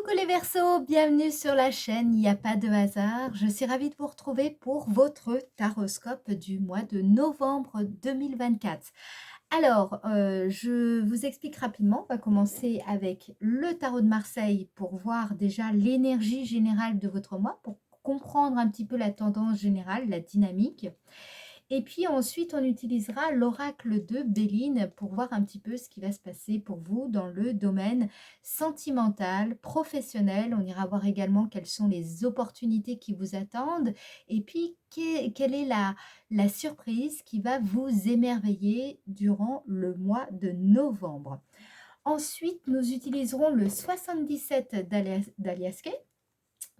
Coucou les Verseaux, bienvenue sur la chaîne Il n'y a pas de hasard. Je suis ravie de vous retrouver pour votre taroscope du mois de novembre 2024. Alors, je vous explique rapidement. On va commencer avec le tarot de Marseille pour voir déjà l'énergie générale de votre mois, pour comprendre un petit peu la tendance générale, la dynamique. Et puis ensuite, on utilisera l'oracle de Béline pour voir un petit peu ce qui va se passer pour vous dans le domaine sentimental, professionnel. On ira voir également quelles sont les opportunités qui vous attendent et puis quelle est la surprise qui va vous émerveiller durant le mois de novembre. Ensuite, nous utiliserons le 77 d'Aliasque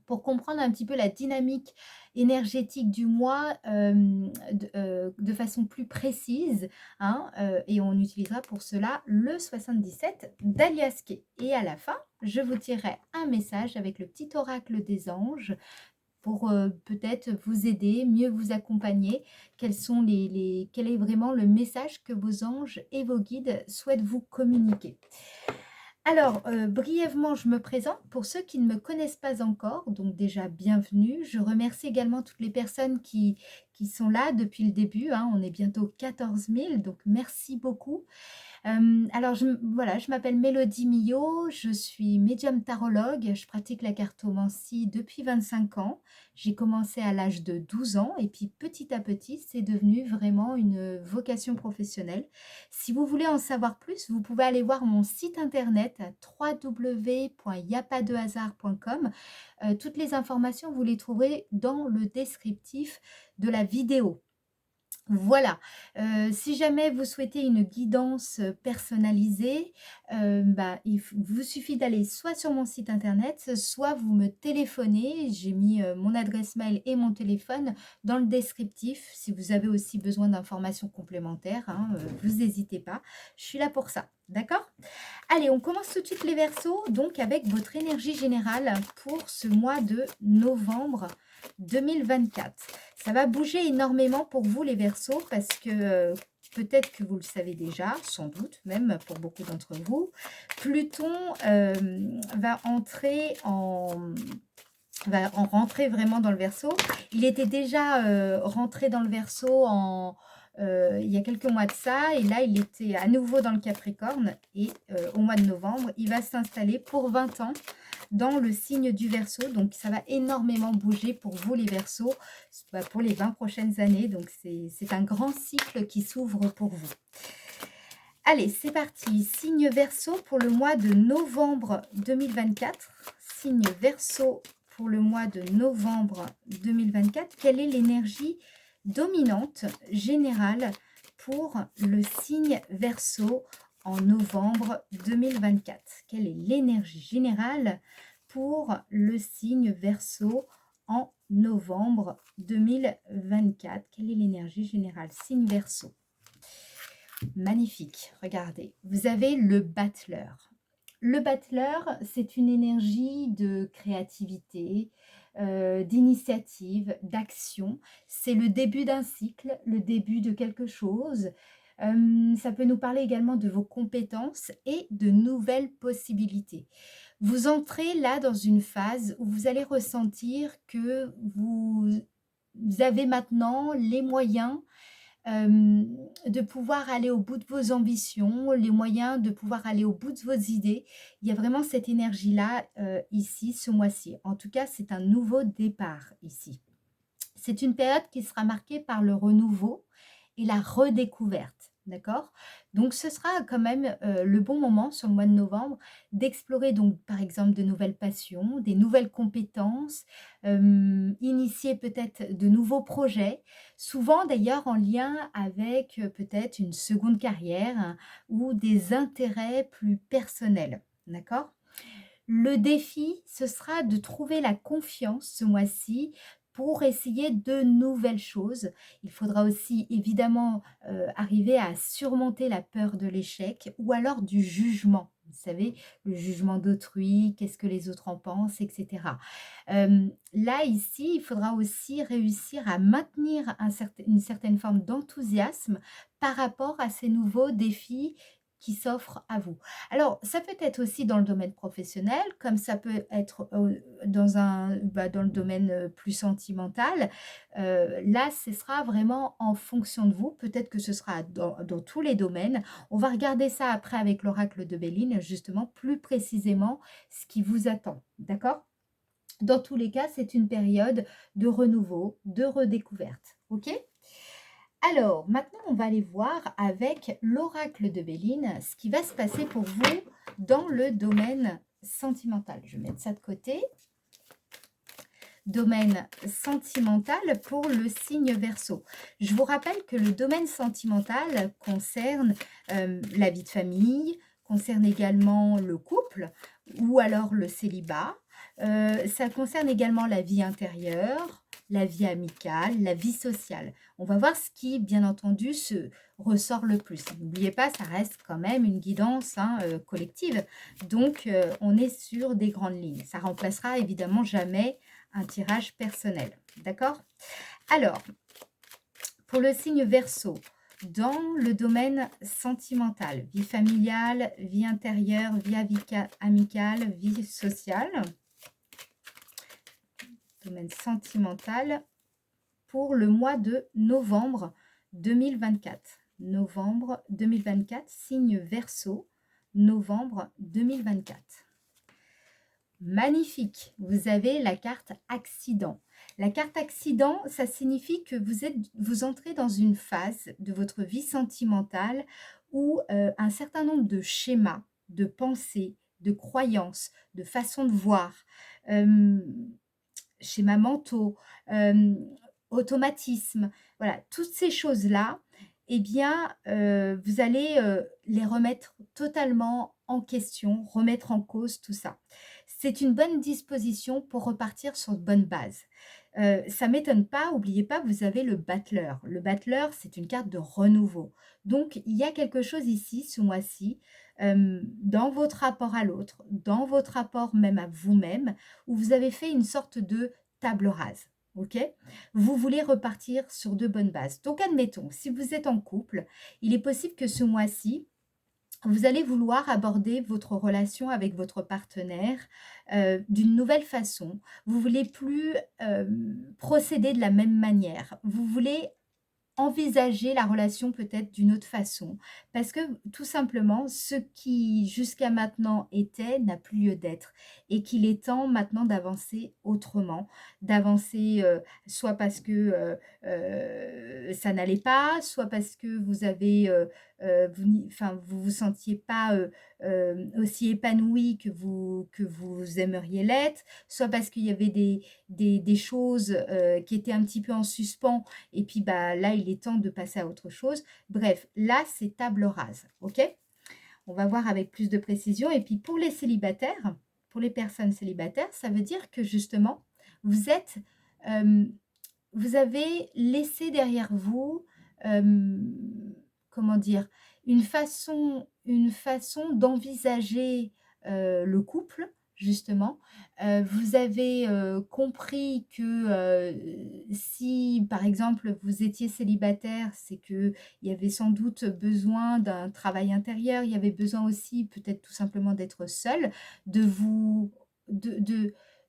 pour comprendre un petit peu la dynamique énergétique du mois de façon plus précise, hein, et on utilisera pour cela le 77 d'Aliasque. Et à la fin, je vous tirerai un message avec le petit oracle des anges pour peut-être vous aider, mieux vous accompagner. Quel est vraiment le message que vos anges et vos guides souhaitent vous communiquer. Alors, brièvement, je me présente pour ceux qui ne me connaissent pas encore, donc déjà bienvenue. Je remercie également toutes les personnes qui sont là depuis le début, hein. On est bientôt 14 000, donc merci beaucoup. Alors voilà, je m'appelle Mélodie Millot, je suis médium tarologue, je pratique la cartomancie depuis 25 ans. J'ai commencé à l'âge de 12 ans et puis petit à petit, c'est devenu vraiment une vocation professionnelle. Si vous voulez en savoir plus, vous pouvez aller voir mon site internet à www.yapadehasard.com. Toutes les informations, vous les trouverez dans le descriptif de la vidéo. Voilà, si jamais vous souhaitez une guidance personnalisée, il vous suffit d'aller soit sur mon site internet, soit vous me téléphonez. J'ai mis mon adresse mail et mon téléphone dans le descriptif. Si vous avez aussi besoin d'informations complémentaires, hein, vous n'hésitez pas. Je suis là pour ça, d'accord? Allez, on commence tout de suite les Verseaux, donc avec votre énergie générale pour ce mois de novembre 2024. Ça va bouger énormément pour vous les Verseaux parce que peut-être que vous le savez déjà, sans doute même pour beaucoup d'entre vous, Pluton va rentrer vraiment dans le Verseau. Il était déjà rentré dans le Verseau il y a quelques mois de ça, et là il était à nouveau dans le Capricorne, et au mois de novembre, il va s'installer pour 20 ans dans le signe du Verseau. Donc ça va énormément bouger pour vous les Verseaux pour les 20 prochaines années. Donc c'est un grand cycle qui s'ouvre pour vous. Allez, c'est parti. Signe Verseau pour le mois de novembre 2024. Signe Verseau pour le mois de novembre 2024. Quelle est l'énergie dominante générale pour le signe Verseau en novembre 2024? Quelle est l'énergie générale pour le signe Verseau en novembre 2024? Quelle est l'énergie générale? Signe Verseau. Magnifique, regardez. Vous avez le battleur. Le battleur, c'est une énergie de créativité, d'initiative, d'action. C'est le début d'un cycle, le début de quelque chose. Ça peut nous parler également de vos compétences et de nouvelles possibilités. Vous entrez là dans une phase où vous allez ressentir que vous avez maintenant les moyens de pouvoir aller au bout de vos ambitions, les moyens de pouvoir aller au bout de vos idées. Il y a vraiment cette énergie-là ici, ce mois-ci. En tout cas, c'est un nouveau départ ici. C'est une période qui sera marquée par le renouveau et la redécouverte, d'accord? Donc, ce sera quand même le bon moment sur le mois de novembre d'explorer donc, par exemple, de nouvelles passions, des nouvelles compétences, initier peut-être de nouveaux projets, souvent d'ailleurs en lien avec peut-être une seconde carrière, hein, ou des intérêts plus personnels, d'accord? Le défi, ce sera de trouver la confiance ce mois-ci pour essayer de nouvelles choses. Il faudra aussi évidemment arriver à surmonter la peur de l'échec ou alors du jugement. Vous savez, le jugement d'autrui, qu'est-ce que les autres en pensent, etc. Là, ici, il faudra aussi réussir à maintenir une certaine forme d'enthousiasme par rapport à ces nouveaux défis qui s'offre à vous. Alors, ça peut être aussi dans le domaine professionnel, comme ça peut être dans le domaine plus sentimental. Là, ce sera vraiment en fonction de vous. Peut-être que ce sera dans tous les domaines. On va regarder ça après avec l'oracle de Béline, justement, plus précisément ce qui vous attend. D'accord? Dans tous les cas, c'est une période de renouveau, de redécouverte. OK? Alors, maintenant, on va aller voir avec l'oracle de Béline ce qui va se passer pour vous dans le domaine sentimental. Je vais mettre ça de côté. Domaine sentimental pour le signe Verseau. Je vous rappelle que le domaine sentimental concerne la vie de famille, concerne également le couple ou alors le célibat. Ça concerne également la vie intérieure, la vie amicale, la vie sociale. On va voir ce qui, bien entendu, se ressort le plus. N'oubliez pas, ça reste quand même une guidance collective. Donc, on est sur des grandes lignes. Ça remplacera évidemment jamais un tirage personnel. D'accord? Alors, pour le signe Verseau, dans le domaine sentimental, vie familiale, vie intérieure, vie amicale, vie sociale, domaine sentimental, pour le mois de novembre 2024. Novembre 2024, signe Verseau, novembre 2024. Magnifique, vous avez la carte accident. La carte accident, ça signifie que vous entrez dans une phase de votre vie sentimentale où un certain nombre de schémas, de pensées, de croyances, de façons de voir, schémas mentaux, automatismes, voilà, toutes ces choses-là, eh bien, vous allez les remettre totalement en question, remettre en cause tout ça. C'est une bonne disposition pour repartir sur de bonnes bases. Ça ne m'étonne pas, n'oubliez pas, vous avez le battleur. Le battleur, c'est une carte de renouveau. Donc, il y a quelque chose ici, ce mois-ci, dans votre rapport à l'autre, dans votre rapport même à vous-même, où vous avez fait une sorte de table rase. Ok? Vous voulez repartir sur de bonnes bases. Donc, admettons, si vous êtes en couple, il est possible que ce mois-ci, vous allez vouloir aborder votre relation avec votre partenaire d'une nouvelle façon. Vous voulez plus procéder de la même manière. Vous voulez envisager la relation peut-être d'une autre façon. Parce que tout simplement, ce qui jusqu'à maintenant était n'a plus lieu d'être. Et qu'il est temps maintenant d'avancer autrement. D'avancer soit parce que ça n'allait pas, soit parce que vous avez... vous vous sentiez pas aussi épanoui que vous aimeriez l'être, soit parce qu'il y avait des choses qui étaient un petit peu en suspens et puis bah, là, il est temps de passer à autre chose. Bref, là, c'est table rase. OK? On va voir avec plus de précision. Et puis, pour les célibataires, pour les personnes célibataires, ça veut dire que justement, vous êtes... vous avez laissé derrière vous... comment dire? Une façon d'envisager le couple, justement. Vous avez compris que si, par exemple, vous étiez célibataire, c'est qu'il y avait sans doute besoin d'un travail intérieur, il y avait besoin aussi peut-être tout simplement d'être seul, de vous...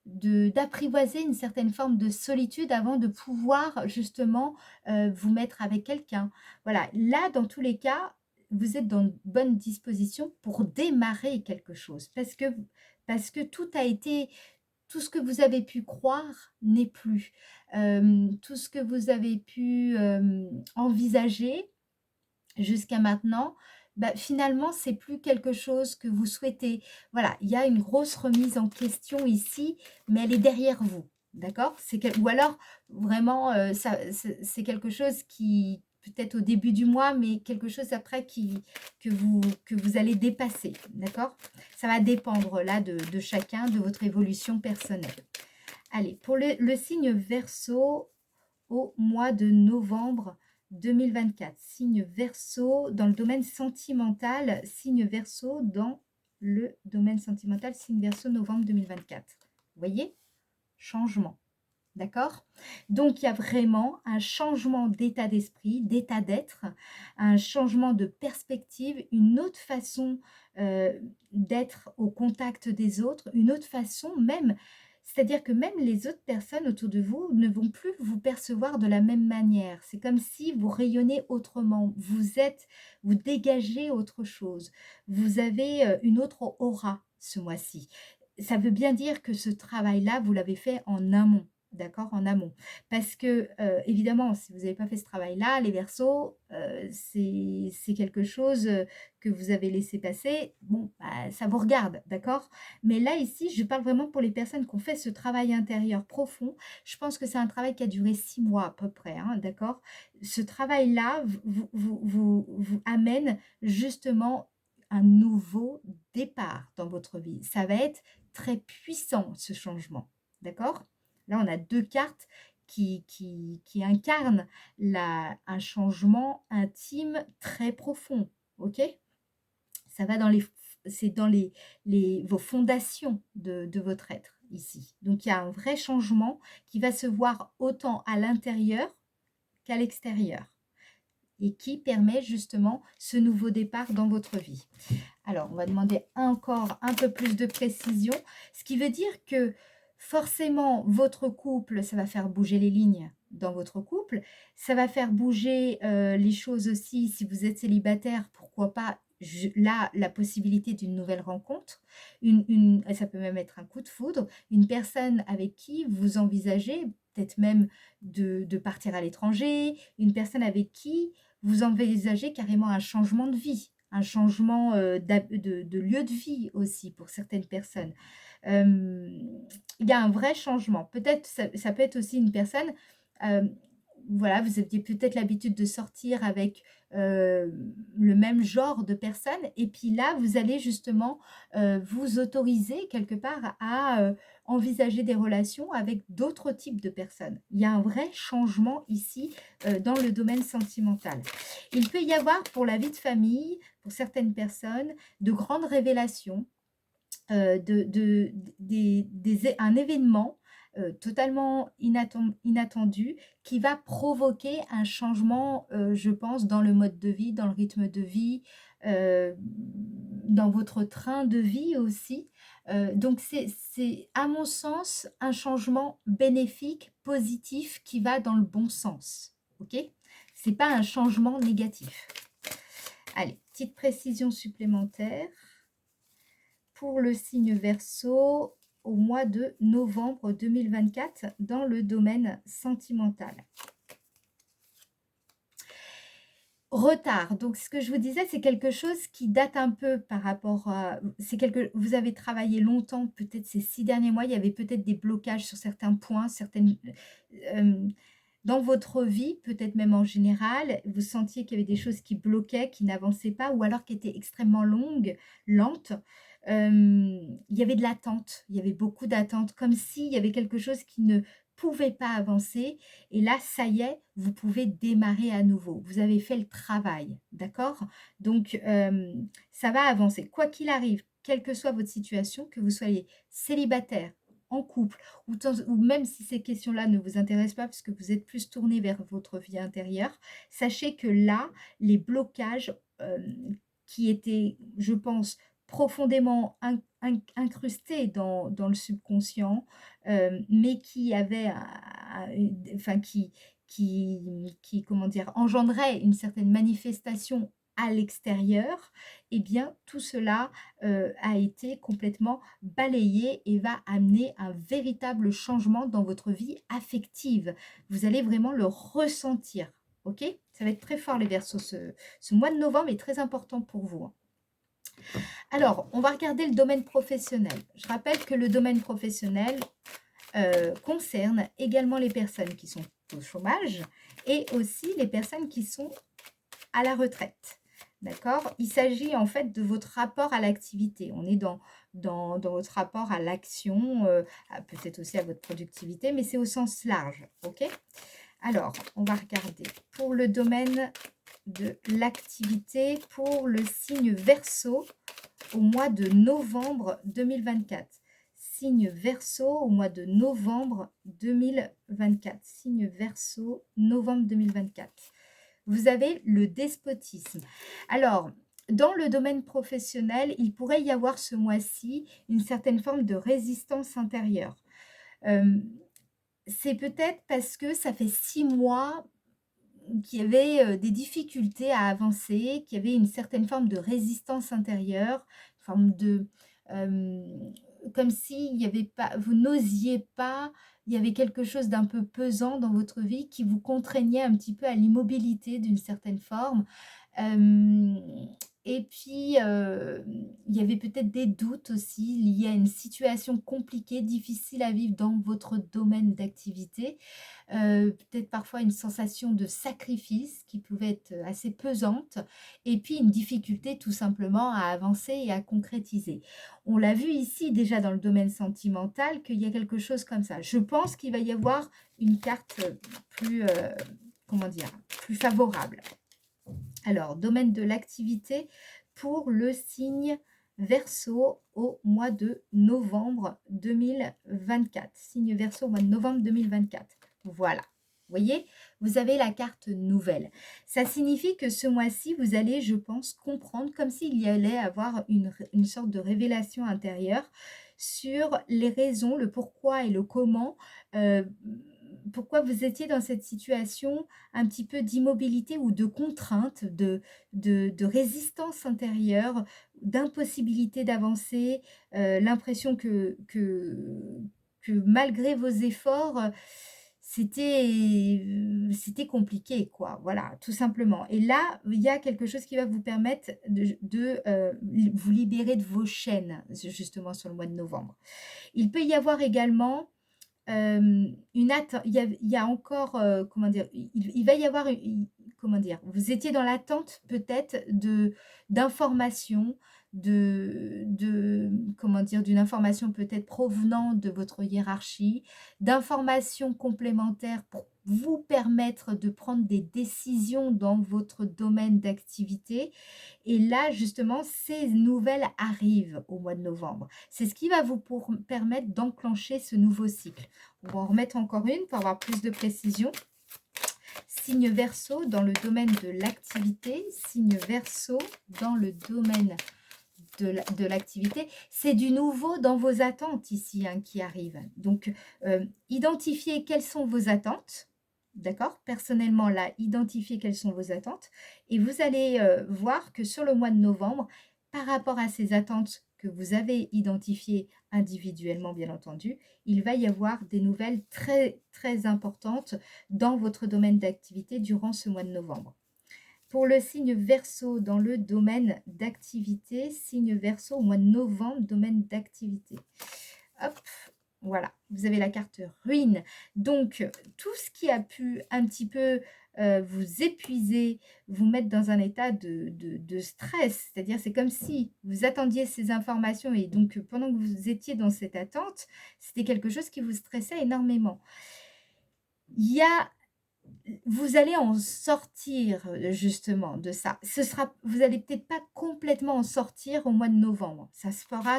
d'apprivoiser une certaine forme de solitude avant de pouvoir justement vous mettre avec quelqu'un. Voilà, là, dans tous les cas, vous êtes dans une bonne disposition pour démarrer quelque chose parce que tout a été, tout ce que vous avez pu croire n'est plus. Tout ce que vous avez pu envisager jusqu'à maintenant, bah, finalement, c'est plus quelque chose que vous souhaitez. Voilà, il y a une grosse remise en question ici, mais elle est derrière vous. D'accord? Ou alors, vraiment, c'est quelque chose qui, peut-être au début du mois, mais quelque chose après que vous allez dépasser. D'accord? Ça va dépendre là de chacun, de votre évolution personnelle. Allez, pour le signe Verseau, au mois de novembre 2024. Signe Verseau dans le domaine sentimental, signe Verseau dans le domaine sentimental, signe Verseau novembre 2024. Vous voyez? Changement. D'accord? Donc, il y a vraiment un changement d'état d'esprit, d'état d'être, un changement de perspective, une autre façon d'être au contact des autres, une autre façon même, c'est-à-dire que même les autres personnes autour de vous ne vont plus vous percevoir de la même manière. C'est comme si vous rayonnez autrement, vous dégagez autre chose, vous avez une autre aura ce mois-ci. Ça veut bien dire que ce travail-là, vous l'avez fait en amont. D'accord? En amont. Parce que, évidemment, si vous n'avez pas fait ce travail-là, les Verseaux, c'est quelque chose, que vous avez laissé passer. Bon, bah, ça vous regarde, d'accord? Mais là, ici, je parle vraiment pour les personnes qui ont fait ce travail intérieur profond. Je pense que c'est un travail qui a duré 6 mois à peu près, hein, d'accord? Ce travail-là vous amène justement un nouveau départ dans votre vie. Ça va être très puissant, ce changement, d'accord? Là, on a 2 cartes qui incarnent un changement intime très profond, OK? Ça va dans c'est dans vos fondations de votre être ici. Donc, il y a un vrai changement qui va se voir autant à l'intérieur qu'à l'extérieur et qui permet justement ce nouveau départ dans votre vie. Alors, on va demander encore un peu plus de précision, ce qui veut dire que forcément, votre couple, ça va faire bouger les lignes dans votre couple, ça va faire bouger les choses aussi, si vous êtes célibataire, pourquoi pas, là, la possibilité d'une nouvelle rencontre, ça peut même être un coup de foudre, une personne avec qui vous envisagez peut-être même de partir à l'étranger, une personne avec qui vous envisagez carrément un changement de vie, un changement de lieu de vie aussi pour certaines personnes. Il y a un vrai changement. Peut-être, ça peut être aussi une personne, euh, voilà, vous aviez peut-être l'habitude de sortir avec le même genre de personnes, et puis là, vous allez justement vous autoriser quelque part à envisager des relations avec d'autres types de personnes. Il y a un vrai changement ici dans le domaine sentimental. Il peut y avoir pour la vie de famille, pour certaines personnes, de grandes révélations, un événement totalement inattendu qui va provoquer un changement, je pense, dans le mode de vie, dans le rythme de vie, dans votre train de vie aussi. Donc c'est, à mon sens, un changement bénéfique, positif, qui va dans le bon sens. Ok? C'est pas un changement négatif. Allez, petite précision supplémentaire pour le signe Verseau au mois de novembre 2024 dans le domaine sentimental. Retard. Donc, ce que je vous disais, c'est quelque chose qui date un peu par rapport à... vous avez travaillé longtemps, peut-être ces 6 derniers mois, il y avait peut-être des blocages sur certains points, dans votre vie, peut-être même en général, vous sentiez qu'il y avait des choses qui bloquaient, qui n'avançaient pas, ou alors qui étaient extrêmement longues, lentes. Il y avait de l'attente, il y avait beaucoup d'attente, comme s'il y avait quelque chose qui ne pouvait pas avancer. Et là, ça y est, vous pouvez démarrer à nouveau. Vous avez fait le travail, d'accord? Donc, ça va avancer. Quoi qu'il arrive, quelle que soit votre situation, que vous soyez célibataire, en couple, ou même si ces questions-là ne vous intéressent pas, parce que vous êtes plus tourné vers votre vie intérieure, sachez que là, les blocages qui étaient, je pense, profondément incrustés dans le subconscient, mais qui avaient, enfin, comment dire, engendraient une certaine manifestation à l'extérieur, eh bien, tout cela a été complètement balayé et va amener un véritable changement dans votre vie affective. Vous allez vraiment le ressentir, ok? Ça va être très fort les Verseaux. Ce mois de novembre est très important pour vous, hein. Alors, on va regarder le domaine professionnel. Je rappelle que le domaine professionnel concerne également les personnes qui sont au chômage et aussi les personnes qui sont à la retraite. D'accord? Il s'agit en fait de votre rapport à l'activité. On est dans votre rapport à l'action, peut-être aussi à votre productivité, mais c'est au sens large. Ok? Alors, on va regarder pour le domaine de l'activité, pour le signe Verseau au mois de novembre 2024. signe Verseau au mois de novembre 2024. Signe Verseau, novembre 2024. Vous avez le despotisme. Alors, dans le domaine professionnel, il pourrait y avoir ce mois-ci une certaine forme de résistance intérieure. C'est peut-être parce que ça fait 6 mois qu'il y avait des difficultés à avancer, qu'il y avait une certaine forme de résistance intérieure, forme de, comme si il y avait pas, vous n'osiez pas, il y avait quelque chose d'un peu pesant dans votre vie qui vous contraignait un petit peu à l'immobilité d'une certaine forme. Hem et puis, il y avait peut-être des doutes aussi liés à une situation compliquée, difficile à vivre dans votre domaine d'activité. Peut-être parfois une sensation de sacrifice qui pouvait être assez pesante et puis une difficulté tout simplement à avancer et à concrétiser. On l'a vu ici déjà dans le domaine sentimental qu'il y a quelque chose comme ça. Je pense qu'il va y avoir une carte plus, comment dire? Plus favorable. Alors, domaine de l'activité pour le signe Verseau au mois de novembre 2024. Signe Verseau au mois de novembre 2024. Voilà. Vous voyez, vous avez la carte nouvelle. Ça signifie que ce mois-ci, vous allez, je pense, comprendre comme s'il y allait avoir une sorte de révélation intérieure sur les raisons, le pourquoi et le comment, euh, pourquoi vous étiez dans cette situation un petit peu d'immobilité ou de contrainte, de résistance intérieure, d'impossibilité d'avancer, l'impression que malgré vos efforts, c'était compliqué quoi, voilà, tout simplement. Et là, il y a quelque chose qui va vous permettre de vous libérer de vos chaînes, justement sur le mois de novembre. Il peut y avoir également une attente, il y a encore, comment dire? Il va y avoir comment dire? Vous étiez dans l'attente peut-être d'informations, comment dire? D'une information peut-être provenant de votre hiérarchie, d'informations complémentaires pour vous permettre de prendre des décisions dans votre domaine d'activité et là, justement, ces nouvelles arrivent au mois de novembre. C'est ce qui va vous permettre d'enclencher ce nouveau cycle. On va en remettre encore une pour avoir plus de précision. Signe Verseau dans le domaine de l'activité. Signe Verseau dans le domaine de l'activité. C'est du nouveau dans vos attentes ici hein, qui arrive. Donc, identifiez quelles sont vos attentes. D'accord? Personnellement, là, identifiez quelles sont vos attentes. Et vous allez voir que sur le mois de novembre, par rapport à ces attentes que vous avez identifiées individuellement, bien entendu, il va y avoir des nouvelles très, très importantes dans votre domaine d'activité durant ce mois de novembre. Pour le signe Verseau dans le domaine d'activité, signe Verseau au mois de novembre, domaine d'activité. Hop, voilà, vous avez la carte ruine. Donc, tout ce qui a pu un petit peu vous épuiser, vous mettre dans un état de stress, c'est-à-dire c'est comme si vous attendiez ces informations et donc pendant que vous étiez dans cette attente, c'était quelque chose qui vous stressait énormément. Il y a vous allez en sortir, justement de ça. Vous allez peut-être pas complètement en sortir au mois de novembre. Ça se fera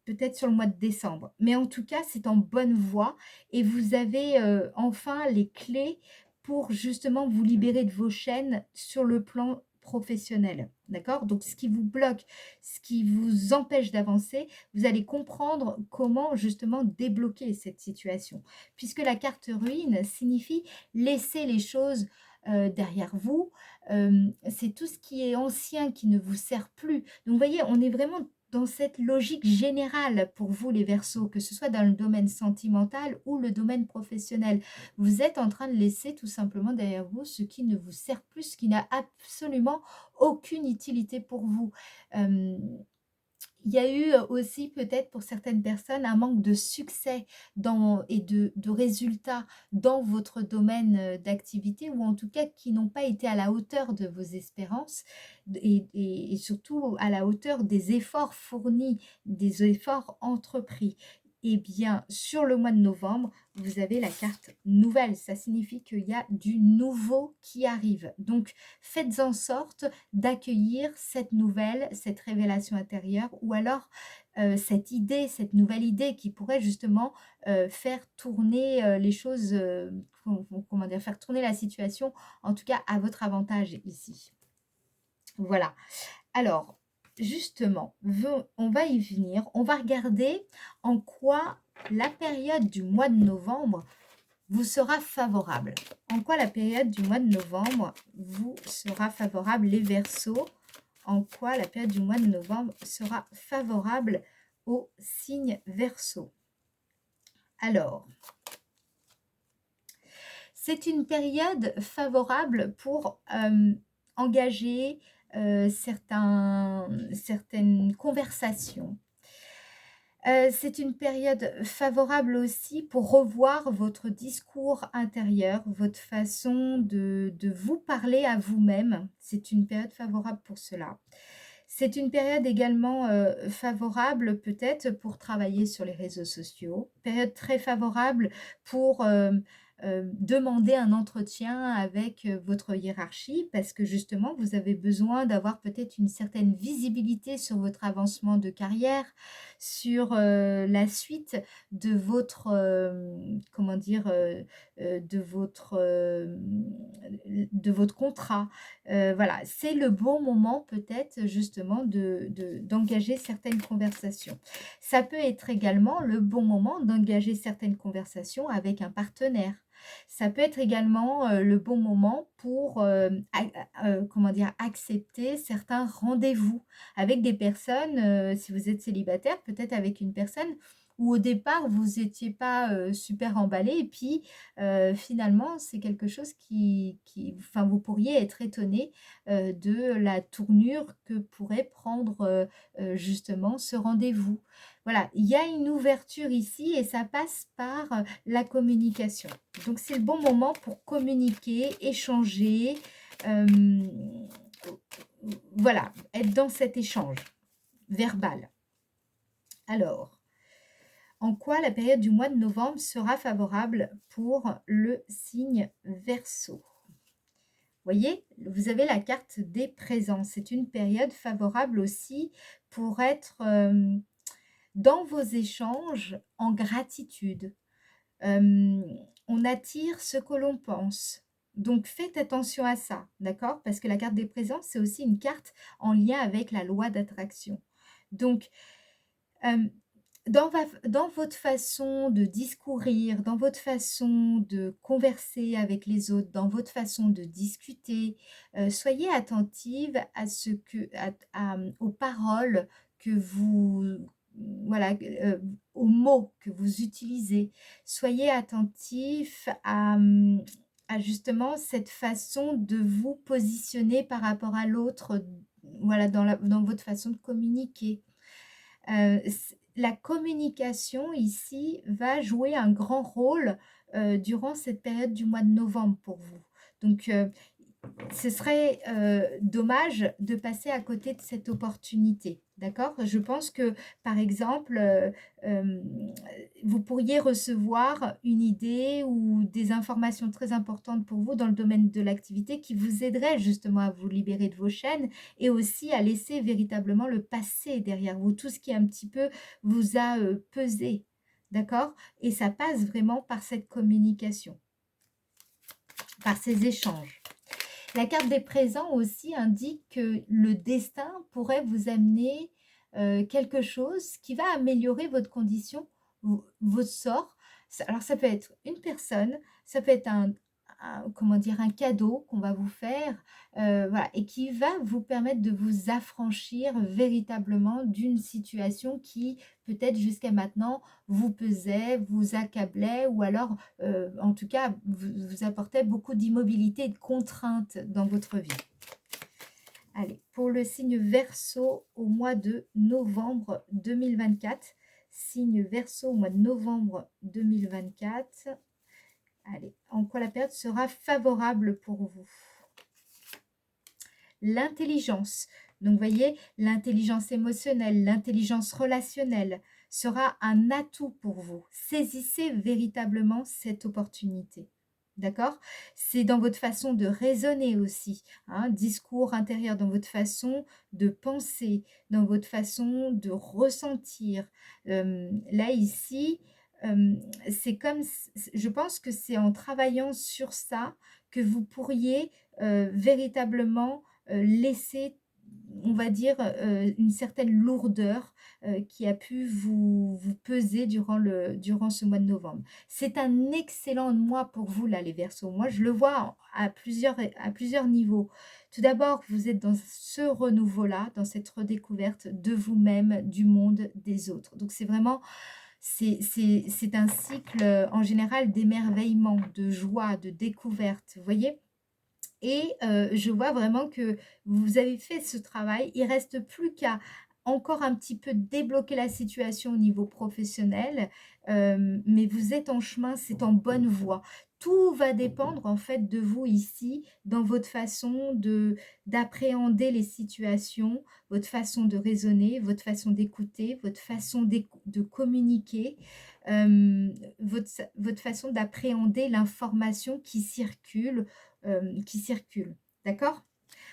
peut-être sur le mois de décembre. Mais en tout cas, c'est en bonne voie et vous avez, enfin les clés pour justement vous libérer de vos chaînes sur le plan professionnel. D'accord? Donc ce qui vous bloque, ce qui vous empêche d'avancer, vous allez comprendre comment justement débloquer cette situation. Puisque la carte ruine signifie laissez les choses derrière vous. C'est tout ce qui est ancien qui ne vous sert plus. Donc, vous voyez, on est vraiment dans cette logique générale pour vous, les Verseaux, que ce soit dans le domaine sentimental ou le domaine professionnel. Vous êtes en train de laisser tout simplement derrière vous ce qui ne vous sert plus, ce qui n'a absolument aucune utilité pour vous. Euh, il y a eu aussi peut-être pour certaines personnes un manque de succès et de résultats dans votre domaine d'activité ou en tout cas qui n'ont pas été à la hauteur de vos espérances et surtout à la hauteur des efforts fournis, des efforts entrepris. Eh bien, sur le mois de novembre, vous avez la carte nouvelle. Ça signifie qu'il y a du nouveau qui arrive. Donc, faites en sorte d'accueillir cette nouvelle, cette révélation intérieure, ou alors cette idée, cette nouvelle idée qui pourrait justement faire tourner les choses, comment dire, faire tourner la situation, en tout cas à votre avantage ici. Voilà. Alors, justement, on va y venir. On va regarder en quoi la période du mois de novembre vous sera favorable. En quoi la période du mois de novembre vous sera favorable, les Verseaux. En quoi la période du mois de novembre sera favorable aux signes Verseaux. Alors, c'est une période favorable pour engager certaines conversations. C'est une période favorable aussi pour revoir votre discours intérieur, votre façon de vous parler à vous-même. C'est une période favorable pour cela. C'est une période également favorable peut-être pour travailler sur les réseaux sociaux. Période très favorable pour demander un entretien avec votre hiérarchie parce que justement vous avez besoin d'avoir peut-être une certaine visibilité sur votre avancement de carrière, sur la suite de votre, comment dire, de votre contrat. Voilà, c'est le bon moment peut-être justement d'engager certaines conversations. Ça peut être également le bon moment d'engager certaines conversations avec un partenaire. Ça peut être également le bon moment pour comment dire, accepter certains rendez-vous avec des personnes, si vous êtes célibataire, peut-être avec une personne où au départ vous n'étiez pas super emballé et puis finalement c'est quelque chose enfin, vous pourriez être étonné de la tournure que pourrait prendre justement ce rendez-vous. Voilà, il y a une ouverture ici et ça passe par la communication. Donc, c'est le bon moment pour communiquer, échanger, voilà, être dans cet échange verbal. Alors, en quoi la période du mois de novembre sera favorable pour le signe Verseau? Vous voyez, vous avez la carte des présents. C'est une période favorable aussi pour être dans vos échanges en gratitude. On attire ce que l'on pense. Donc faites attention à ça, d'accord? Parce que la carte des présents, c'est aussi une carte en lien avec la loi d'attraction. Donc, dans votre façon de discourir, dans votre façon de converser avec les autres, dans votre façon de discuter, soyez attentive à aux paroles que vous, voilà, aux mots que vous utilisez. Soyez attentif à justement cette façon de vous positionner par rapport à l'autre, voilà, dans votre façon de communiquer. La communication ici va jouer un grand rôle durant cette période du mois de novembre pour vous. Donc, ce serait dommage de passer à côté de cette opportunité, d'accord? Je pense que, par exemple, vous pourriez recevoir une idée ou des informations très importantes pour vous dans le domaine de l'activité qui vous aideraient justement à vous libérer de vos chaînes et aussi à laisser véritablement le passé derrière vous, tout ce qui un petit peu vous a pesé, d'accord? Et ça passe vraiment par cette communication, par ces échanges. La carte des présents aussi indique que le destin pourrait vous amener quelque chose qui va améliorer votre condition, votre sort. Alors ça peut être une personne, ça peut être comment dire, un cadeau qu'on va vous faire, voilà, et qui va vous permettre de vous affranchir véritablement d'une situation qui peut-être jusqu'à maintenant vous pesait, vous accablait ou alors en tout cas vous apportait beaucoup d'immobilité et de contraintes dans votre vie. Allez, pour le signe Verseau au mois de novembre 2024, signe Verseau au mois de novembre 2024, allez, en quoi la période sera favorable pour vous? L'intelligence. Donc, vous voyez, l'intelligence émotionnelle, l'intelligence relationnelle, sera un atout pour vous. Saisissez véritablement cette opportunité. D'accord? C'est dans votre façon de raisonner aussi, hein, discours intérieur, dans votre façon de penser, dans votre façon de ressentir. Là, ici, c'est comme, je pense que c'est en travaillant sur ça que vous pourriez véritablement laisser, on va dire, une certaine lourdeur qui a pu vous peser durant ce mois de novembre. C'est un excellent mois pour vous, là, les Verseaux. Moi, je le vois à plusieurs niveaux. Tout d'abord, vous êtes dans ce renouveau-là, dans cette redécouverte de vous-même, du monde, des autres. Donc, c'est vraiment, c'est un cycle en général d'émerveillement, de joie, de découverte. Vous voyez? Et je vois vraiment que vous avez fait ce travail. Il reste plus qu'à encore un petit peu débloquer la situation au niveau professionnel, mais vous êtes en chemin, c'est en bonne voie. Tout va dépendre en fait de vous ici, dans votre façon d'appréhender les situations, votre façon de raisonner, votre façon d'écouter, votre façon de communiquer, votre façon d'appréhender l'information qui circulent. D'accord?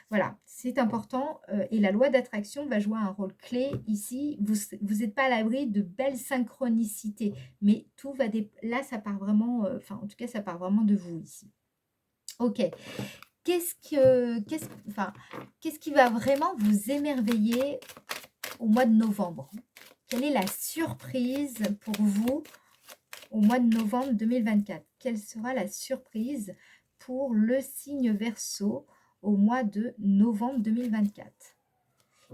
Voilà, c'est important et la loi d'attraction va jouer un rôle clé ici. Vous n'êtes pas à l'abri de belles synchronicités, mais tout va là, ça part vraiment, enfin, en tout cas, ça part vraiment de vous ici. Ok. Qu'est-ce qui va vraiment vous émerveiller au mois de novembre? Quelle est la surprise pour vous au mois de novembre 2024? Quelle sera la surprise pour le signe Verseau au mois de novembre 2024?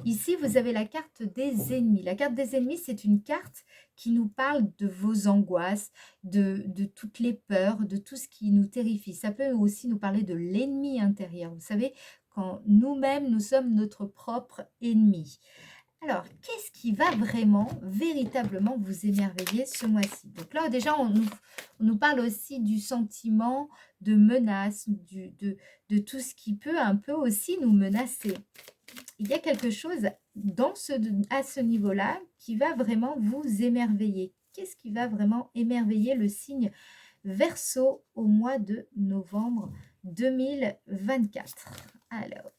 Ici, vous avez la carte des ennemis. La carte des ennemis, c'est une carte qui nous parle de vos angoisses, de toutes les peurs, de tout ce qui nous terrifie. Ça peut aussi nous parler de l'ennemi intérieur. Vous savez, quand nous-mêmes, nous sommes notre propre ennemi. Alors, qu'est-ce qui va vraiment, véritablement vous émerveiller ce mois-ci? Donc là, déjà, on nous parle aussi du sentiment de menace, de tout ce qui peut un peu aussi nous menacer. Il y a quelque chose à ce niveau-là qui va vraiment vous émerveiller. Qu'est-ce qui va vraiment émerveiller le signe Verseau au mois de novembre 2024? Alors,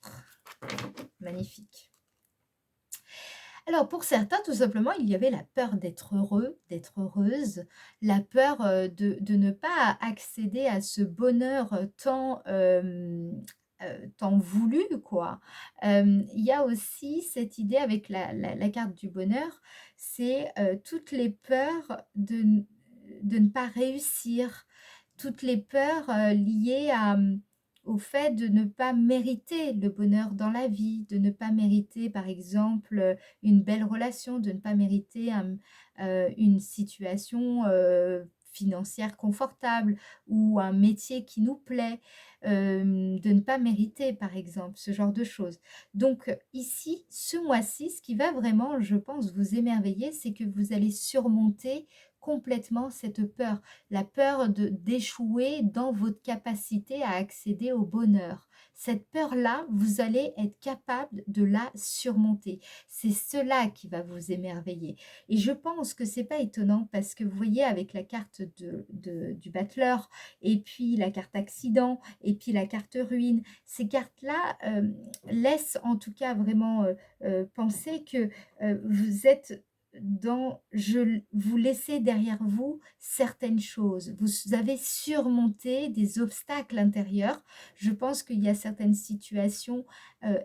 magnifique. Alors pour certains, tout simplement, il y avait la peur d'être heureux, d'être heureuse, la peur de ne pas accéder à ce bonheur tant voulu, quoi. Il y a aussi cette idée avec la carte du bonheur, c'est toutes les peurs de ne pas réussir, toutes les peurs liées au fait de ne pas mériter le bonheur dans la vie, de ne pas mériter, par exemple, une belle relation, de ne pas mériter une situation financière confortable ou un métier qui nous plaît, de ne pas mériter, par exemple, ce genre de choses. Donc ici, ce mois-ci, ce qui va vraiment, je pense, vous émerveiller, c'est que vous allez surmonter complètement cette peur, la peur d'échouer dans votre capacité à accéder au bonheur. Cette peur-là, vous allez être capable de la surmonter. C'est cela qui va vous émerveiller. Et je pense que c'est pas étonnant parce que vous voyez avec la carte du battleur et puis la carte accident et puis la carte ruine, ces cartes-là laissent en tout cas vraiment penser que vous êtes vous laissez derrière vous certaines choses. Vous avez surmonté des obstacles intérieurs. Je pense qu'il y a certaines situations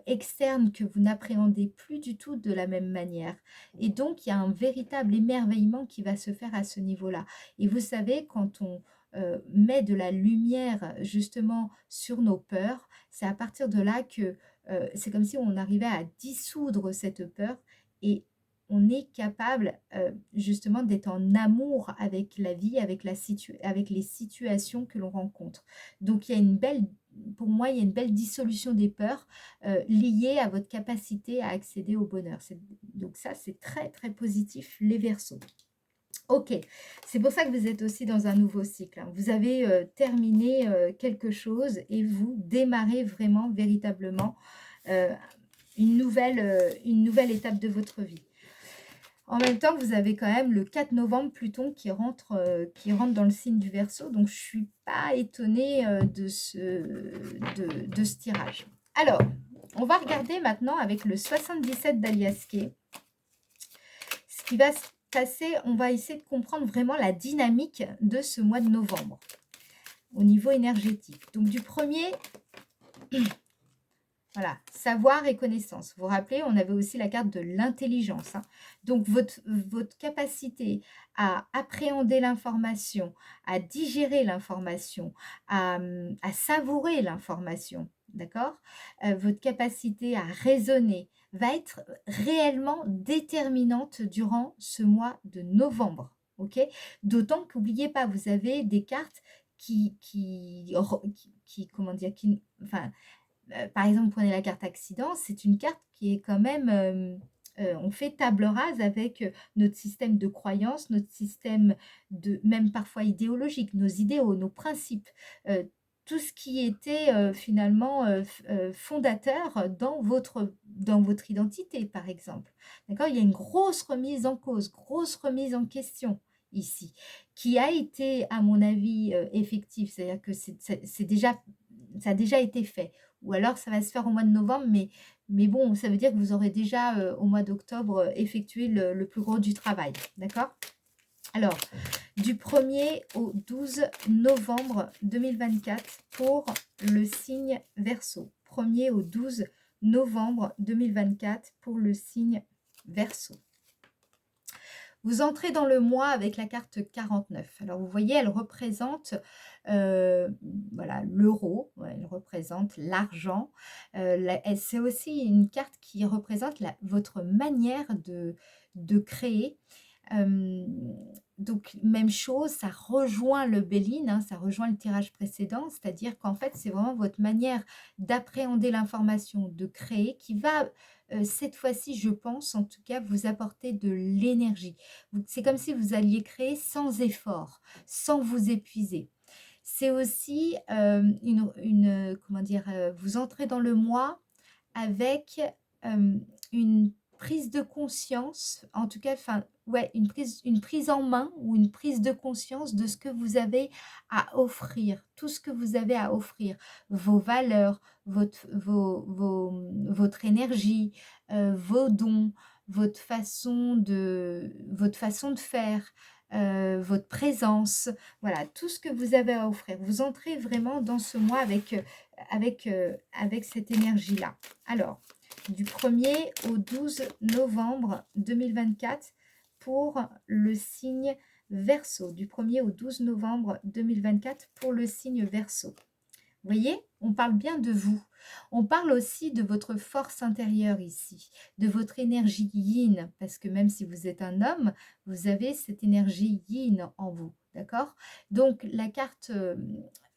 externes que vous n'appréhendez plus du tout de la même manière. Et donc, il y a un véritable émerveillement qui va se faire à ce niveau-là. Et vous savez, quand on met de la lumière justement sur nos peurs, c'est à partir de là que c'est comme si on arrivait à dissoudre cette peur et on est capable justement d'être en amour avec la vie, avec les situations que l'on rencontre. Donc pour moi, il y a une belle dissolution des peurs liée à votre capacité à accéder au bonheur. Donc ça, c'est très très positif, les Verseaux. Ok, c'est pour ça que vous êtes aussi dans un nouveau cycle, hein. Vous avez terminé quelque chose et vous démarrez vraiment, véritablement une nouvelle étape de votre vie. En même temps, vous avez quand même le 4 novembre Pluton qui rentre dans le signe du Verseau. Donc, je ne suis pas étonnée de ce tirage. Alors, on va regarder maintenant avec le 77 d'Alias Kay. Ce qui va se passer, on va essayer de comprendre vraiment la dynamique de ce mois de novembre au niveau énergétique. Donc, du premier... Voilà, savoir et connaissance. Vous vous rappelez, on avait aussi la carte de l'intelligence. Hein. Donc, votre capacité à appréhender l'information, à digérer l'information, à savourer l'information, d'accord, votre capacité à raisonner va être réellement déterminante durant ce mois de novembre. Ok. D'autant qu'oubliez pas, vous avez des cartes comment dire, enfin, par exemple, prenez la carte accident, c'est une carte qui est quand même, on fait table rase avec notre système de croyance, notre système même parfois idéologique, nos idéaux, nos principes, tout ce qui était finalement fondateur dans votre identité, par exemple. D'accord. Il y a une grosse remise en cause, grosse remise en question ici, qui a été, à mon avis, effective. C'est-à-dire que ça a déjà été fait. Ou alors ça va se faire au mois de novembre, mais bon, ça veut dire que vous aurez déjà au mois d'octobre effectué le plus gros du travail. D'accord? Alors, du 1er au 12 novembre 2024 pour le signe Verseau. 1er au 12 novembre 2024 pour le signe Verseau. Vous entrez dans le mois avec la carte 49. Alors, vous voyez, elle représente voilà, l'euro, elle représente l'argent. C'est aussi une carte qui représente votre manière de créer. Donc, même chose, ça rejoint le Béline, hein, ça rejoint le tirage précédent, c'est-à-dire qu'en fait, c'est vraiment votre manière d'appréhender l'information, de créer, qui va, cette fois-ci, je pense, en tout cas, vous apporter de l'énergie. C'est comme si vous alliez créer sans effort, sans vous épuiser. C'est aussi comment dire, vous entrez dans le mois avec une prise de conscience, en tout cas, enfin, ouais, une prise en main ou une prise de conscience de ce que vous avez à offrir, tout ce que vous avez à offrir, vos valeurs, votre énergie, vos dons, votre façon de faire, votre présence, voilà, tout ce que vous avez à offrir. Vous entrez vraiment dans ce mois avec cette énergie-là. Alors, du 1er au 12 novembre 2024 pour le signe Verseau. Du 1er au 12 novembre 2024 pour le signe Verseau. Vous voyez, on parle bien de vous. On parle aussi de votre force intérieure ici, de votre énergie yin, parce que même si vous êtes un homme, vous avez cette énergie yin en vous, d'accord? Donc, la carte,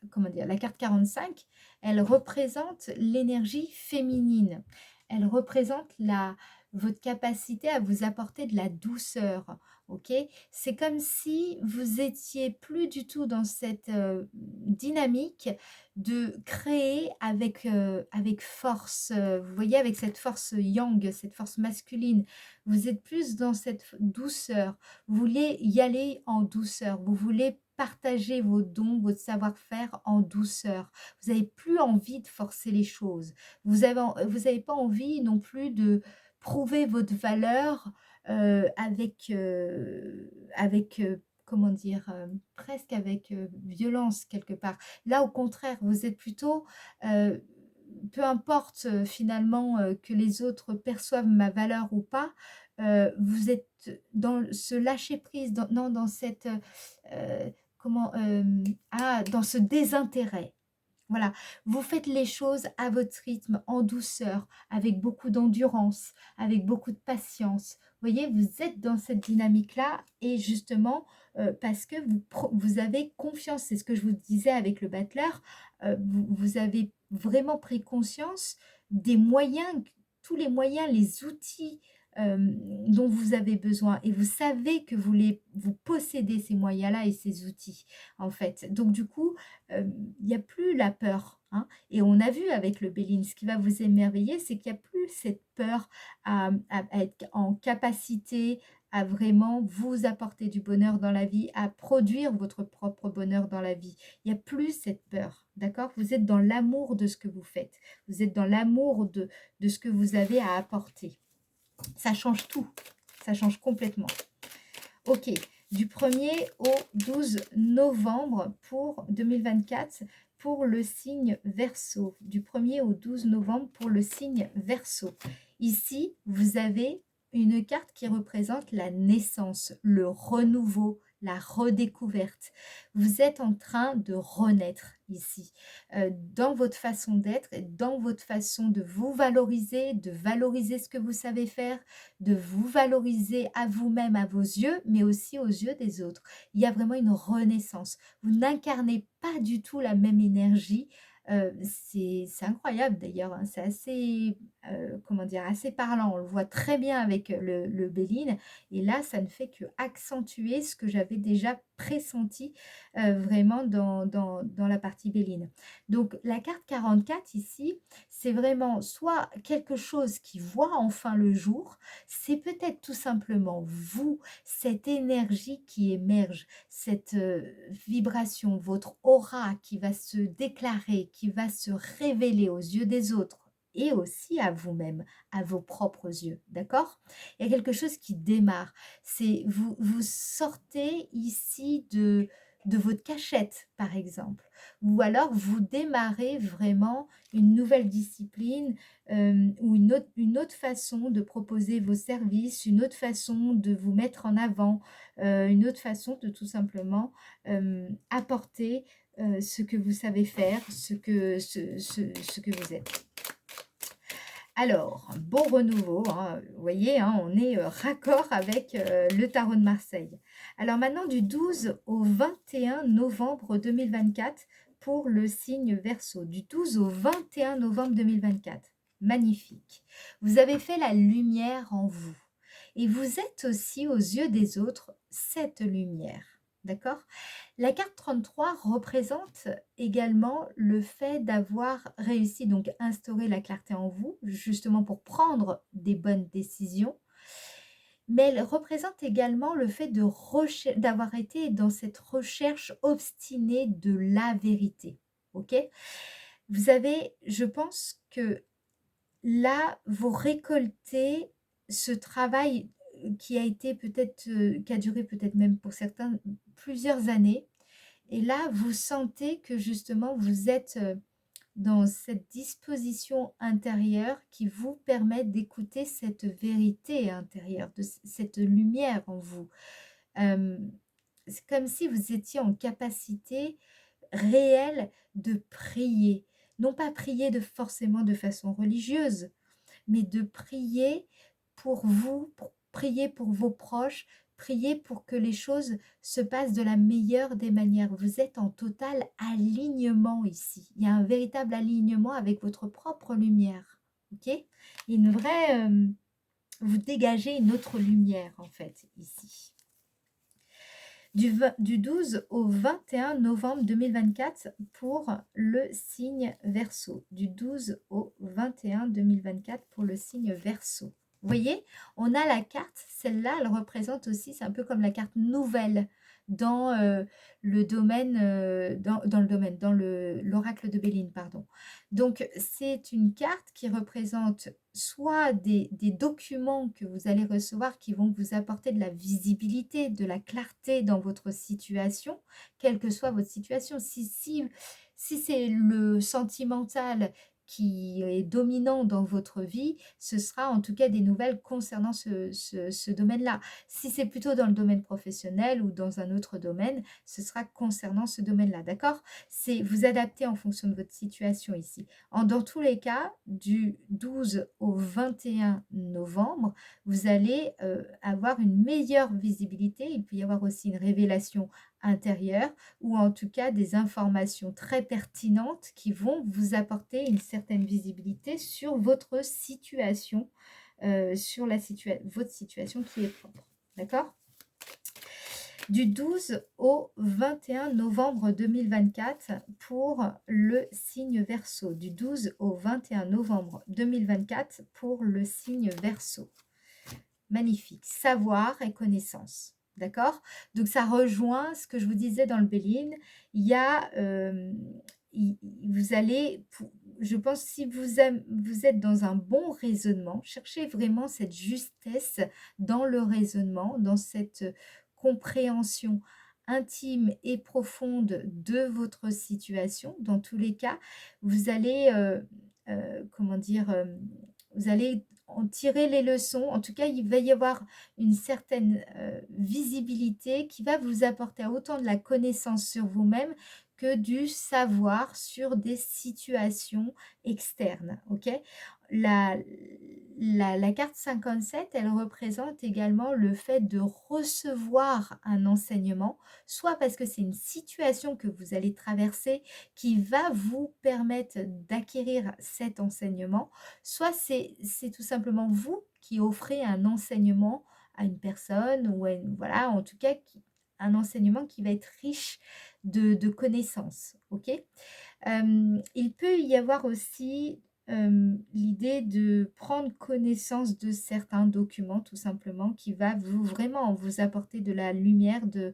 comment dire, la carte 45, elle représente l'énergie féminine. Elle représente votre capacité à vous apporter de la douceur, ok? C'est comme si vous étiez plus du tout dans cette dynamique de créer avec force, vous voyez, avec cette force yang, cette force masculine. Vous êtes plus dans cette douceur. Vous voulez y aller en douceur. Vous voulez partager vos dons, votre savoir-faire en douceur. Vous n'avez plus envie de forcer les choses. Vous avez pas envie non plus de prouver votre valeur avec comment dire, presque avec violence quelque part. Là, au contraire, vous êtes plutôt, peu importe finalement que les autres perçoivent ma valeur ou pas, vous êtes dans ce lâcher-prise, non, dans cette, dans ce désintérêt. Voilà, vous faites les choses à votre rythme, en douceur, avec beaucoup d'endurance, avec beaucoup de patience. Vous voyez, vous êtes dans cette dynamique-là et justement parce que vous avez confiance. C'est ce que je vous disais avec le battleur. Vous avez vraiment pris conscience des moyens, tous les moyens, les outils dont vous avez besoin. Et vous savez que vous possédez ces moyens-là et ces outils, en fait. Donc, du coup, il n'y a plus la peur. Hein. Et on a vu avec le Béline, ce qui va vous émerveiller, c'est qu'il n'y a plus cette peur à être en capacité à vraiment vous apporter du bonheur dans la vie, à produire votre propre bonheur dans la vie. Il n'y a plus cette peur, d'accord? Vous êtes dans l'amour de ce que vous faites. Vous êtes dans l'amour de ce que vous avez à apporter. Ça change tout. Ça change complètement. Ok, du 1er au 12 novembre pour 2024 pour le signe Verseau. Du 1er au 12 novembre pour le signe Verseau. Ici, vous avez une carte qui représente la naissance, le renouveau, la redécouverte. Vous êtes en train de renaître ici, dans votre façon d'être et dans votre façon de vous valoriser, de valoriser ce que vous savez faire, de vous valoriser à vous-même, à vos yeux, mais aussi aux yeux des autres. Il y a vraiment une renaissance. Vous n'incarnez pas du tout la même énergie. C'est incroyable d'ailleurs, hein. C'est assez, comment dire, assez parlant. On le voit très bien avec le Béline. Et là, ça ne fait que accentuer ce que j'avais déjà pressenti vraiment dans la partie Béline. Donc, la carte 44 ici, c'est vraiment soit quelque chose qui voit enfin le jour, c'est peut-être tout simplement vous, cette énergie qui émerge, cette vibration, votre aura qui va se déclarer, qui va se révéler aux yeux des autres et aussi à vous-même, à vos propres yeux, d'accord? Il y a quelque chose qui démarre, c'est vous sortez ici de votre cachette, par exemple, ou alors vous démarrez vraiment une nouvelle discipline, ou une autre façon de proposer vos services, une autre façon de vous mettre en avant, une autre façon de tout simplement apporter ce que vous savez faire, ce que vous êtes. Alors, bon renouveau, hein, vous voyez, hein, on est raccord avec le tarot de Marseille. Alors maintenant, du 12 au 21 novembre 2024 pour le signe Verseau. Du 12 au 21 novembre 2024. Magnifique. Vous avez fait la lumière en vous. Et vous êtes aussi aux yeux des autres cette lumière. D'accord? La carte 33 représente également le fait d'avoir réussi, donc instaurer la clarté en vous, justement pour prendre des bonnes décisions. Mais elle représente également le fait d'avoir été dans cette recherche obstinée de la vérité. Ok? Vous avez, je pense que là, vous récoltez ce travail qui a été peut-être, qui a duré peut-être même pour certains plusieurs années. Et là, vous sentez que justement, vous êtes dans cette disposition intérieure qui vous permet d'écouter cette vérité intérieure, de cette lumière en vous. C'est comme si vous étiez en capacité réelle de prier. Non pas prier forcément de façon religieuse, mais de prier pour vous, pour prier pour vos proches, prier pour que les choses se passent de la meilleure des manières. Vous êtes en total alignement ici. Il y a un véritable alignement avec votre propre lumière. Ok? Une vraie... vous dégagez une autre lumière en fait ici. Du 12 au 21 novembre 2024 pour le signe Verseau. Du 12 au 21 2024 pour le signe Verseau. Vous voyez, on a la carte, celle-là, elle représente aussi, c'est un peu comme la carte nouvelle dans le domaine, dans l'oracle de Béline, pardon. Donc, c'est une carte qui représente soit des documents que vous allez recevoir qui vont vous apporter de la visibilité, de la clarté dans votre situation, quelle que soit votre situation. Si c'est le sentimental qui est dominant dans votre vie, ce sera en tout cas des nouvelles concernant ce domaine-là. Si c'est plutôt dans le domaine professionnel ou dans un autre domaine, ce sera concernant ce domaine-là, d'accord? C'est vous adapter en fonction de votre situation ici. Dans tous les cas, du 12 au 21 novembre, vous allez avoir une meilleure visibilité. Il peut y avoir aussi une révélation intérieure ou en tout cas des informations très pertinentes qui vont vous apporter une certaine visibilité sur votre situation, sur votre situation qui est propre. D'accord ? Du 12 au 21 novembre 2024 pour le signe Verseau. Du 12 au 21 novembre 2024 pour le signe Verseau. magnifique. Savoir et connaissance. D'accord? Donc ça rejoint ce que je vous disais dans le Béline. Il y a, vous allez, je pense, si vous êtes dans un bon raisonnement, cherchez vraiment cette justesse dans le raisonnement, dans cette compréhension intime et profonde de votre situation. Dans tous les cas, vous allez, comment dire, vous allez en tirer les leçons. En tout cas, il va y avoir une certaine visibilité qui va vous apporter autant de la connaissance sur vous-même que du savoir sur des situations externes. Ok? La, la carte 57, elle représente également le fait de recevoir un enseignement, soit parce que c'est une situation que vous allez traverser qui va vous permettre d'acquérir cet enseignement, soit c'est tout simplement vous qui offrez un enseignement à une personne ou voilà, en tout cas un enseignement qui va être riche de connaissances. Ok. Il peut y avoir aussi l'idée de prendre connaissance de certains documents, tout simplement, qui va vraiment vous apporter de la lumière, de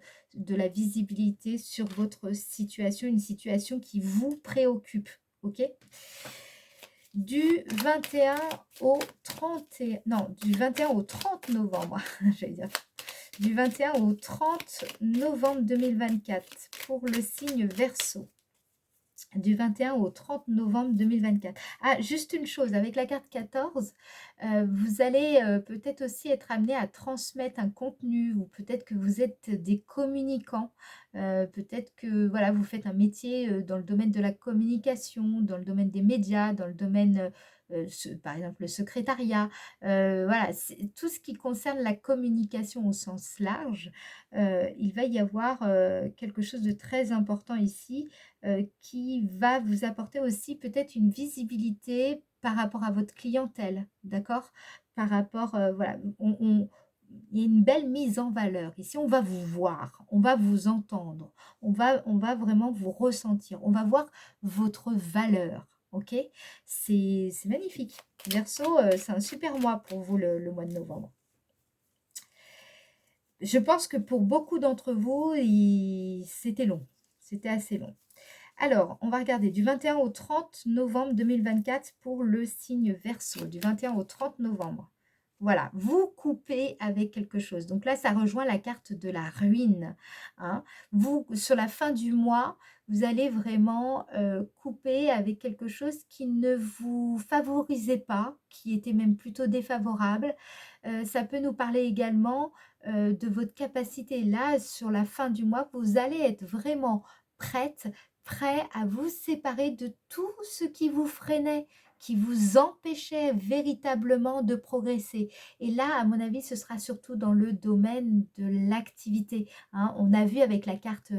la visibilité sur votre situation, une situation qui vous préoccupe. Ok? Du 21 au 31, non, du 21 au 30 novembre, j'allais dire, du 21 au 30 novembre 2024 pour le signe Verseau. Du 21 au 30 novembre 2024. Ah, juste une chose, avec la carte 14, vous allez peut-être aussi être amené à transmettre un contenu, ou peut-être que vous êtes des communicants, peut-être que voilà, vous faites un métier dans le domaine de la communication, dans le domaine des médias, dans le domaine, par exemple, le secrétariat, voilà, tout ce qui concerne la communication au sens large, il va y avoir quelque chose de très important ici qui va vous apporter aussi peut-être une visibilité par rapport à votre clientèle, d'accord? Par rapport, voilà, il y a une belle mise en valeur. Ici, on va vous voir, on va vous entendre, on va vraiment vous ressentir, on va voir votre valeur, ok? C'est magnifique. Verseau, c'est un super mois pour vous, le mois de novembre. Je pense que pour beaucoup d'entre vous, c'était long, c'était assez long. Alors, on va regarder du 21 au 30 novembre 2024 pour le signe Verseau, du 21 au 30 novembre. Voilà, vous coupez avec quelque chose. Donc là, ça rejoint la carte de la ruine, hein. Vous, sur la fin du mois, vous allez vraiment couper avec quelque chose qui ne vous favorisait pas, qui était même plutôt défavorable. Ça peut nous parler également de votre capacité. Là, sur la fin du mois, vous allez être vraiment prêt à vous séparer de tout ce qui vous freinait, qui vous empêchait véritablement de progresser. Et là, à mon avis, ce sera surtout dans le domaine de l'activité, hein. On a vu avec la carte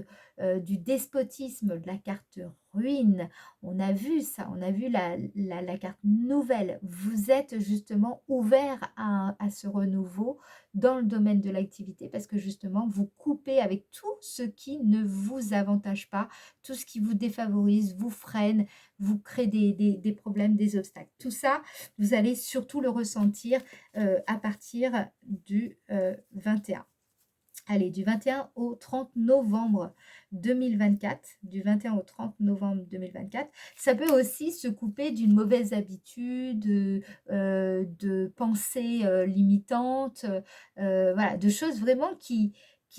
du despotisme, de la carte ruine, on a vu ça, on a vu la carte nouvelle. Vous êtes justement ouvert à ce renouveau dans le domaine de l'activité parce que justement, vous coupez avec tout ce qui ne vous avantage pas, tout ce qui vous défavorise, vous freine, vous crée des problèmes, des obstacles. Tout ça, vous allez surtout le ressentir à partir du 21. Allez, du 21 au 30 novembre 2024, du 21 au 30 novembre 2024, ça peut aussi se couper d'une mauvaise habitude, de pensées limitantes, voilà, de choses vraiment qui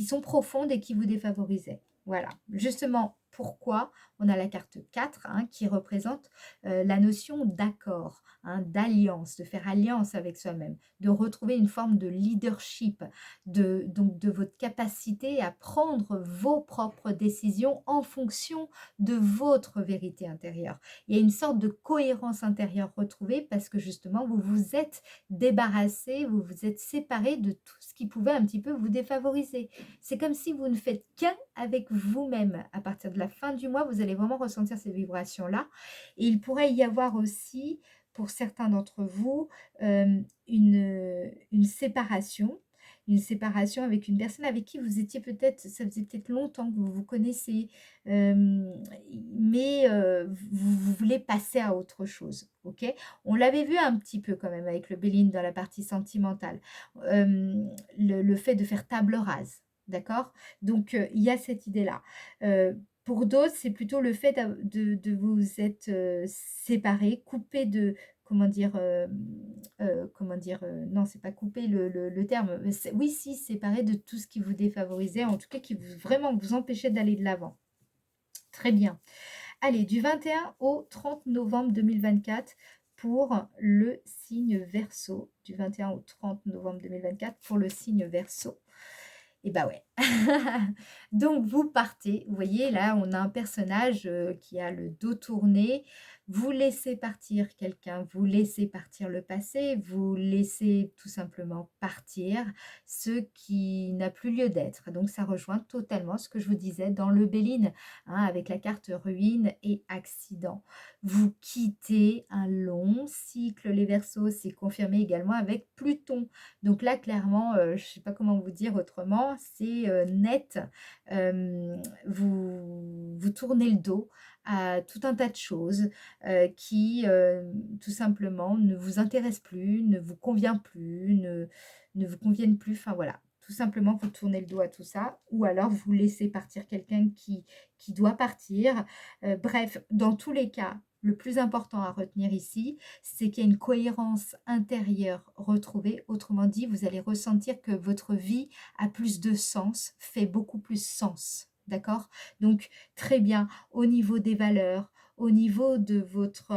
sont profondes et qui vous défavorisaient. Voilà, justement, pourquoi on a la carte 4 hein, qui représente la notion d'accord, hein, d'alliance, de faire alliance avec soi-même, de retrouver une forme de leadership, donc de votre capacité à prendre vos propres décisions en fonction de votre vérité intérieure. Il y a une sorte de cohérence intérieure retrouvée parce que justement, vous vous êtes débarrassé, vous vous êtes séparé de tout ce qui pouvait un petit peu vous défavoriser. C'est comme si vous ne faites qu'un avec vous-même. À partir de la fin du mois, vous allez vraiment ressentir ces vibrations-là. Et il pourrait y avoir aussi, pour certains d'entre vous, une séparation une séparation avec une personne avec qui vous étiez peut-être, ça faisait peut-être longtemps que vous vous connaissez, hem, mais vous voulez passer à autre chose, OK? On l'avait vu un petit peu quand même avec le Béline dans la partie sentimentale, le fait de faire table rase, d'accord? Donc il y a cette idée-là. Pour d'autres, c'est plutôt le fait de vous être, séparés, coupés de comment dire? Non, c'est pas couper le terme, c'est oui, si, séparer de tout ce qui vous défavorisait, en tout cas qui vous vraiment vous empêchait d'aller de l'avant. Très bien. Allez, du 21 au 30 novembre 2024 pour le signe Verseau. Du 21 au 30 novembre 2024 pour le signe Verseau. Et bah ouais. Donc vous partez, vous voyez là, on a un personnage qui a le dos tourné. Vous laissez partir quelqu'un, vous laissez partir le passé, vous laissez tout simplement partir ce qui n'a plus lieu d'être. Donc ça rejoint totalement ce que je vous disais dans le Béline, hein, avec la carte ruine et accident. Vous quittez un long cycle, les Verseaux, c'est confirmé également avec Pluton. Donc là, clairement, je ne sais pas comment vous dire autrement, c'est net. Vous tournez le dos à tout un tas de choses qui, tout simplement, ne vous intéressent plus, ne vous convient plus, ne vous conviennent plus. Enfin voilà, tout simplement, vous tournez le dos à tout ça, ou alors vous laissez partir quelqu'un qui doit partir. Bref, dans tous les cas, le plus important à retenir ici, c'est qu'il y a une cohérence intérieure retrouvée. Autrement dit, vous allez ressentir que votre vie a plus de sens, fait beaucoup plus sens. D'accord? Donc, très bien, au niveau des valeurs, au niveau de votre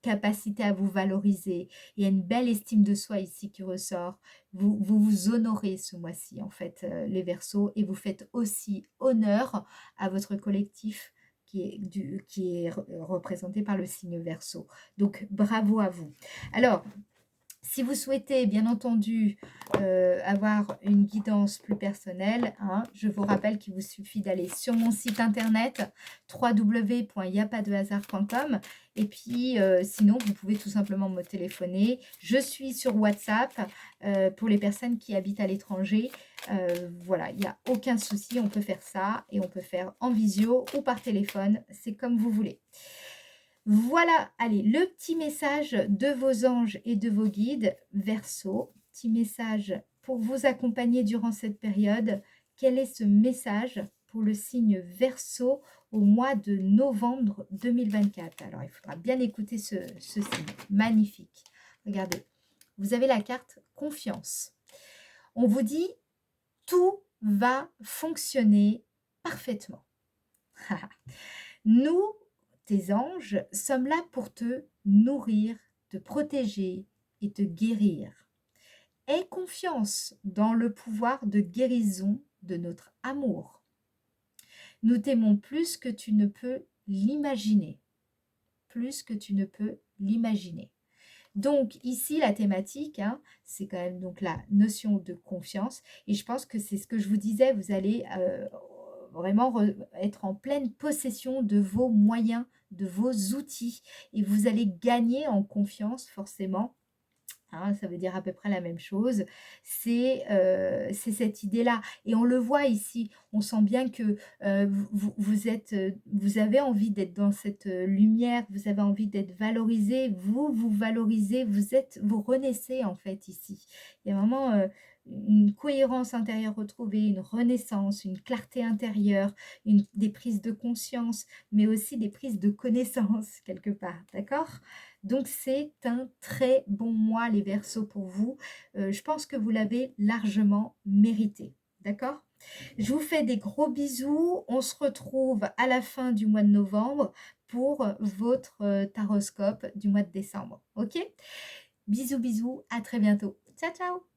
capacité à vous valoriser, il y a une belle estime de soi ici qui ressort. Vous honorez ce mois-ci, en fait, les Verseaux, et vous faites aussi honneur à votre collectif qui est représenté par le signe Verseau. Donc, bravo à vous. Alors, si vous souhaitez, bien entendu, avoir une guidance plus personnelle, hein, je vous rappelle qu'il vous suffit d'aller sur mon site internet www.yapadehasard.com et puis sinon, vous pouvez tout simplement me téléphoner. Je suis sur WhatsApp pour les personnes qui habitent à l'étranger. Voilà, il n'y a aucun souci, on peut faire ça et on peut faire en visio ou par téléphone, c'est comme vous voulez. Voilà, allez, le petit message de vos anges et de vos guides, Verseau, petit message pour vous accompagner durant cette période. Quel est ce message pour le signe Verseau au mois de novembre 2024? Alors, il faudra bien écouter ce signe. Magnifique. Regardez, vous avez la carte Confiance. On vous dit, tout va fonctionner parfaitement. Nous, tes anges, sommes là pour te nourrir, te protéger et te guérir. Aie confiance dans le pouvoir de guérison de notre amour. Nous t'aimons plus que tu ne peux l'imaginer. Plus que tu ne peux l'imaginer. Donc ici, la thématique, hein, c'est quand même donc la notion de confiance. Et je pense que c'est ce que je vous disais, vous allez vraiment être en pleine possession de vos moyens, de vos outils. Et vous allez gagner en confiance forcément. Hein, ça veut dire à peu près la même chose. C'est cette idée-là. Et on le voit ici. On sent bien que vous avez envie d'être dans cette lumière. Vous avez envie d'être valorisé. Vous valorisez. Vous renaissez en fait ici. Il y a vraiment une cohérence intérieure retrouvée, une renaissance, une clarté intérieure, des prises de conscience, mais aussi des prises de connaissance quelque part. D'accord ? Donc, c'est un très bon mois, les Verseaux, pour vous. Je pense que vous l'avez largement mérité. D'accord? Je vous fais des gros bisous. On se retrouve à la fin du mois de novembre pour votre taroscope du mois de décembre. OK? Bisous, bisous. À très bientôt. Ciao, ciao!